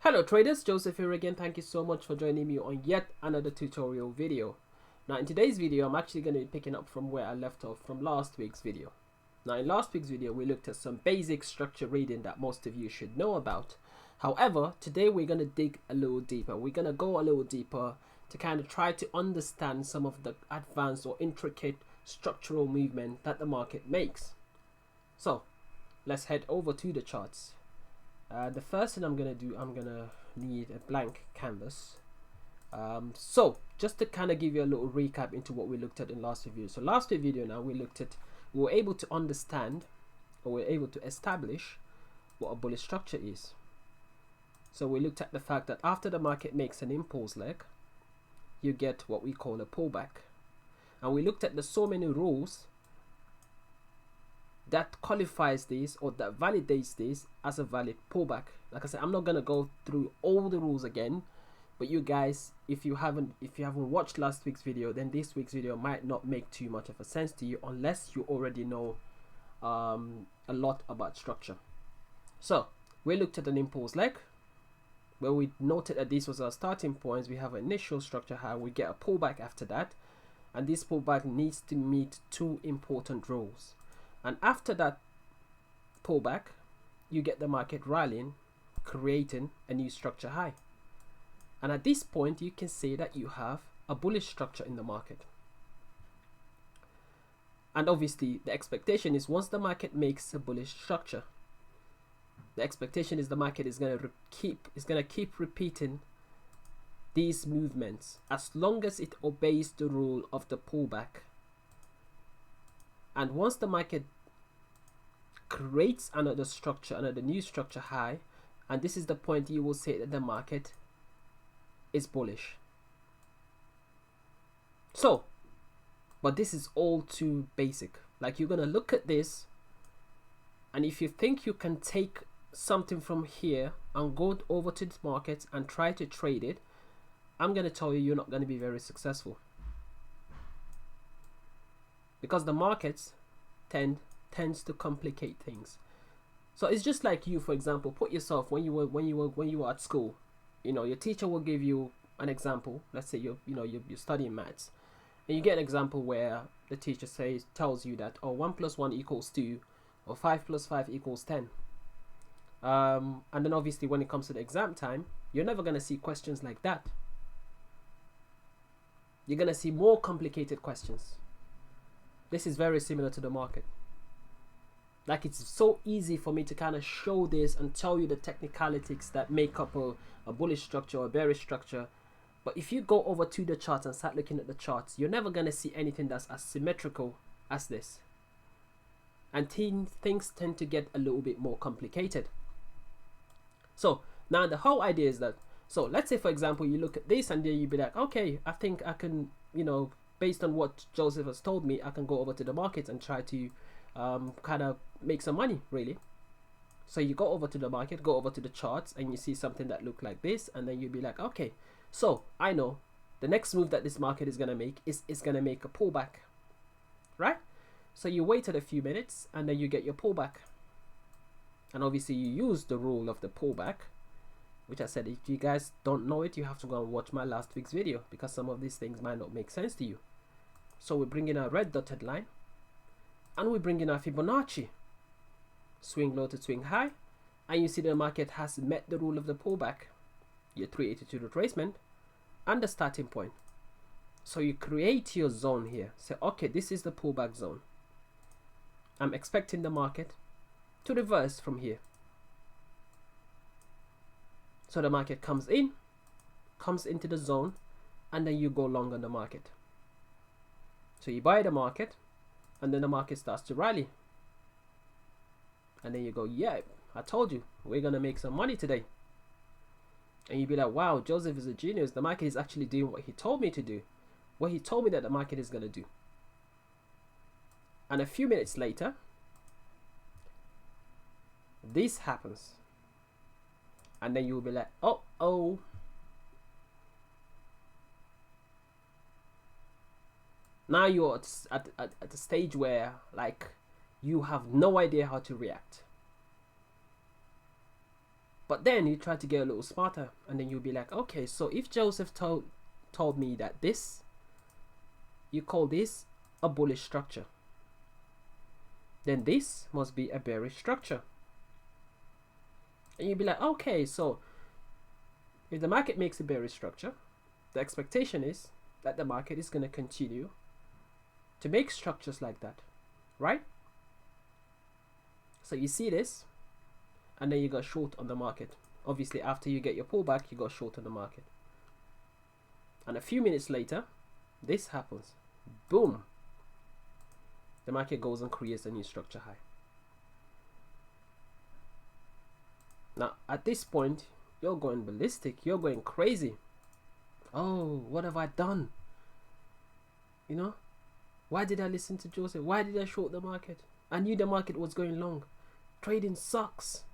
Hello traders, Joseph here again. Thank you so much for joining me on yet another tutorial video. Now in today's video, I'm actually going to be picking up from where I left off from last week's video. Now in last week's video, we looked at some basic structure reading that most of you should know about. However, today we're going to dig a little deeper. We're going to go a little deeper to kind of try to understand some of the advanced or intricate structural movement that the market makes. So let's head over to the charts. The first thing I'm going to do, I'm going to need a blank canvas. So just to kind of give you a little recap into what we looked at in last video. So last video now we were able to understand, or we're able to establish what a bullish structure is. So we looked at the fact that after the market makes an impulse leg, you get what we call a pullback. And we looked at the so many rules that qualifies this or that validates this as a valid pullback. Like I said, I'm not gonna go through all the rules again, but you guys, if you haven't watched last week's video, then this week's video might not make too much of a sense to you unless you already know a lot about structure. So we looked at an impulse leg where we noted that this was our starting points. We have an initial structure high, we get a pullback after that, and this pullback needs to meet two important rules. And after that pullback, you get the market rallying, creating a new structure high. And at this point, you can say that you have a bullish structure in the market. And obviously, the expectation is once the market makes a bullish structure, the expectation is the market is going to keep repeating these movements as long as it obeys the rule of the pullback. And once the market creates another structure, another new structure high, and this is the point you will say that the market is bullish. So, but this is all too basic. Like, you're going to look at this, and if you think you can take something from here and go over to the market and try to trade it, I'm going to tell you you're not going to be very successful. Because the markets tends to complicate things. So it's just like you, for example, put yourself when you were at school. You know, your teacher will give you an example. Let's say you're studying maths, and you get an example where the teacher tells you that 1 + 1 = 2, or 5 + 5 = 10. And then obviously when it comes to the exam time, you're never gonna see questions like that. You're gonna see more complicated questions. This is very similar to the market. Like, it's so easy for me to kind of show this and tell you the technicalities that make up a bullish structure or a bearish structure. But if you go over to the charts and start looking at the charts, you're never going to see anything that's as symmetrical as this. And things tend to get a little bit more complicated. So now the whole idea is that, so let's say for example, you look at this and then you'd be like, okay, I think I can, based on what Joseph has told me, I can go over to the market and try to kind of make some money, really. So you go over to the market, go over to the charts, and you see something that look like this, and then you'd be like, okay, so I know the next move that this market is going to make is going to make a pullback, right? So you waited a few minutes, and then you get your pullback. And obviously you use the rule of the pullback, which I said, if you guys don't know it, you have to go and watch my last week's video, because some of these things might not make sense to you. So we bring in our red dotted line, and we bring in our Fibonacci. Swing low to swing high, and you see the market has met the rule of the pullback, your 382 retracement, and the starting point. So you create your zone here. Say, okay, this is the pullback zone. I'm expecting the market to reverse from here. So the market comes into the zone, and then you go long on the market. So you buy the market, and then the market starts to rally. And then you go, yeah, I told you, we're going to make some money today. And you'd be like, wow, Joseph is a genius. The market is actually doing what he told me to do. What he told me that the market is going to do. And a few minutes later, this happens. And then you'll be like, oh. Now you're at the stage where, like, you have no idea how to react. But then you try to get a little smarter, and then you'll be like, okay, so if Joseph told me that this, you call this a bullish structure, then this must be a bearish structure. And you'll be like, okay, so if the market makes a bearish structure, the expectation is that the market is going to continue to make structures like that, right? So you see this, and then you got short on the market. Obviously, after you get your pullback, you got short on the market. And a few minutes later, this happens. Boom. The market goes and creates a new structure high. Now, at this point, you're going ballistic. You're going crazy. Oh, what have I done? You know? Why did I listen to Joseph? Why did I short the market? I knew the market was going long. Trading sucks.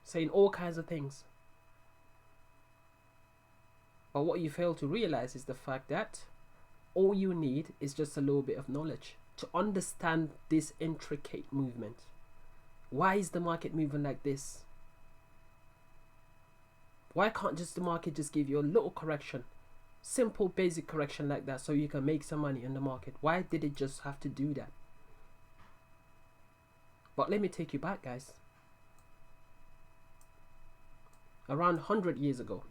Saying all kinds of things. But what you fail to realize is the fact that all you need is just a little bit of knowledge to understand this intricate movement. Why is the market moving like this? Why can't just the market just give you a little correction? Simple basic correction like that so you can make some money in the market. Why did it just have to do that? But let me take you back, guys. Around 100 years ago,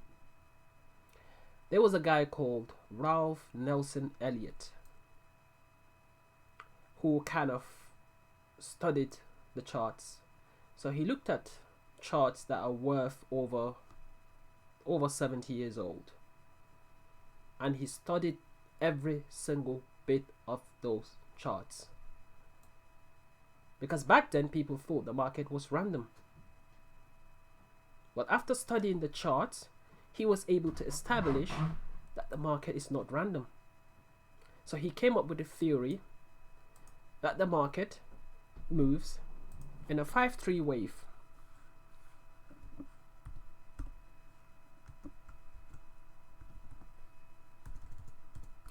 there was a guy called Ralph Nelson Elliot who kind of studied the charts. So he looked at charts that are worth over 70 years old, and he studied every single bit of those charts, because back then people thought the market was random. But after studying the charts, he was able to establish that the market is not random. So he came up with a theory that the market moves in a 5-3 wave.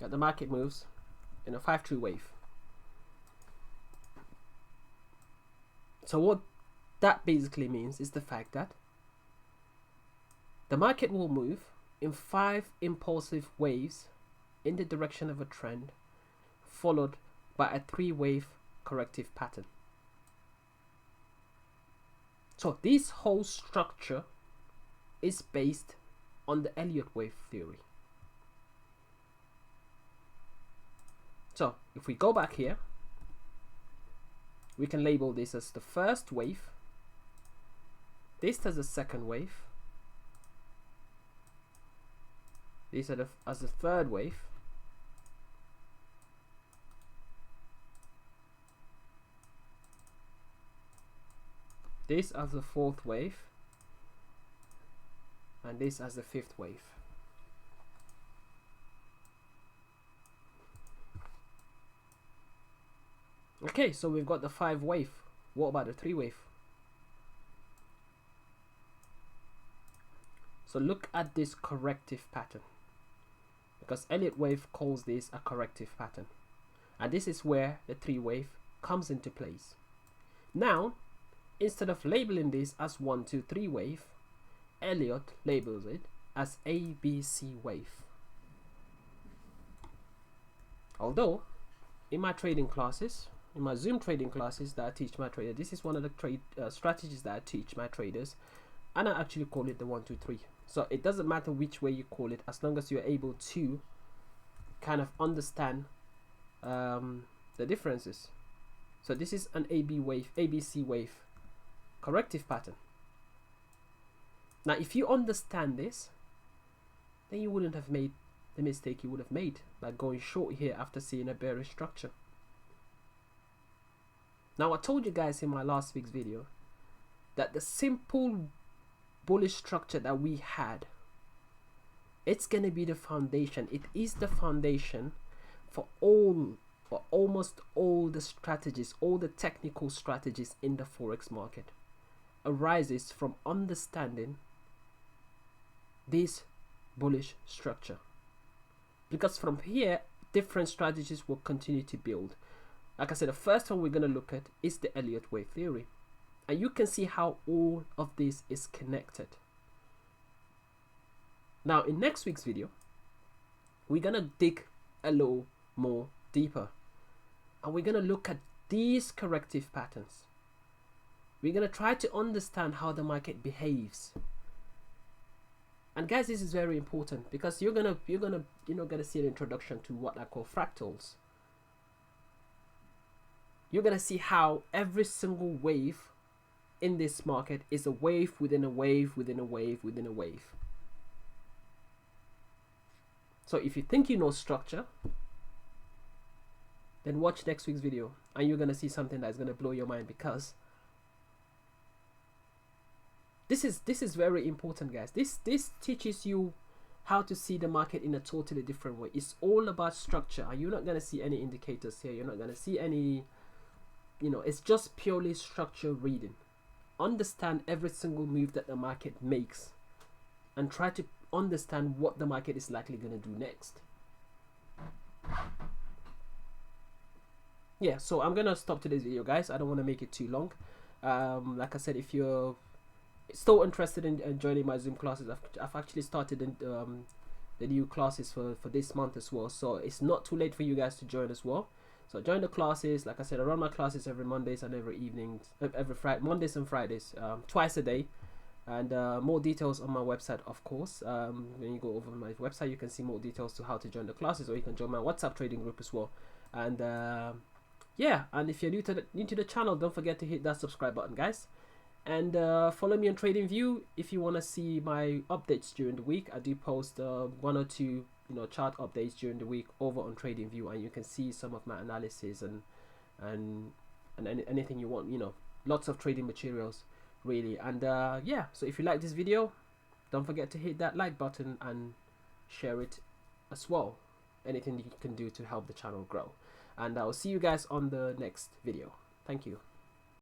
That the market moves in a 5-3 wave. So what that basically means is the fact that the market will move in 5 impulsive waves in the direction of a trend, followed by a 3-wave corrective pattern. So this whole structure is based on the Elliot Wave Theory. So if we go back here, we can label this as the first wave, this as the second wave, this as the third wave, this as the fourth wave, and this as the fifth wave. Okay, so we've got the 5 wave. What about the 3 wave? So look at this corrective pattern, because Elliot Wave calls this a corrective pattern, and this is where the 3 wave comes into place. Now, instead of labeling this as 1, 2, 3 wave, Elliot labels it as ABC wave. Although in my trading classes, in my Zoom trading classes that I teach my traders, this is one of the trade strategies that I teach my traders, and I actually call it the 1, 2, 3. So it doesn't matter which way you call it, as long as you're able to kind of understand the differences. So this is an ABC wave corrective pattern. Now if you understand this, then you wouldn't have made the mistake you would have made by going short here after seeing a bearish structure. Now I told you guys in my last week's video that the simple bullish structure that we had, it's gonna be the foundation. It is the foundation for almost all the strategies, all the technical strategies in the Forex market arises from understanding this bullish structure, because from here different strategies will continue to build. Like I said, the first one we're going to look at is the Elliot Wave Theory, And you can see how all of this is connected. Now in next week's video, we're gonna dig a little more deeper, and we're gonna look at these corrective patterns. We're gonna try to understand how the market behaves. And guys, this is very important because you're gonna see an introduction to what I call fractals. You're gonna see how every single wave in this market is a wave within a wave within a wave within a wave. So if you think you know structure, then watch next week's video and you're gonna see something that's gonna blow your mind, because this is very important, guys. This teaches you how to see the market in a totally different way. It's all about structure, and you're not gonna see any indicators here. You're not gonna see any, it's just purely structure reading. Understand every single move that the market makes and try to understand what the market is likely going to do next. Yeah, so I'm gonna stop today's video, guys. I don't want to make it too long. Like I said, if you're still interested in joining my Zoom classes, I've actually started the new classes for this month as well, so it's not too late for you guys to join as well. So join the classes. Like I said, I run my classes every Mondays and every evenings, every Friday, Mondays and Fridays, twice a day. And more details on my website, of course. When you go over my website, you can see more details to how to join the classes, or you can join my WhatsApp trading group as well. And yeah, and if you're new to the channel, don't forget to hit that subscribe button, guys. And follow me on TradingView if you want to see my updates during the week. I do post 1 or 2 chart updates during the week over on TradingView, and you can see some of my analysis and anything you want. Lots of trading materials, really. And yeah, so if you like this video, don't forget to hit that like button and share it as well. Anything you can do to help the channel grow. And I'll see you guys on the next video. Thank you.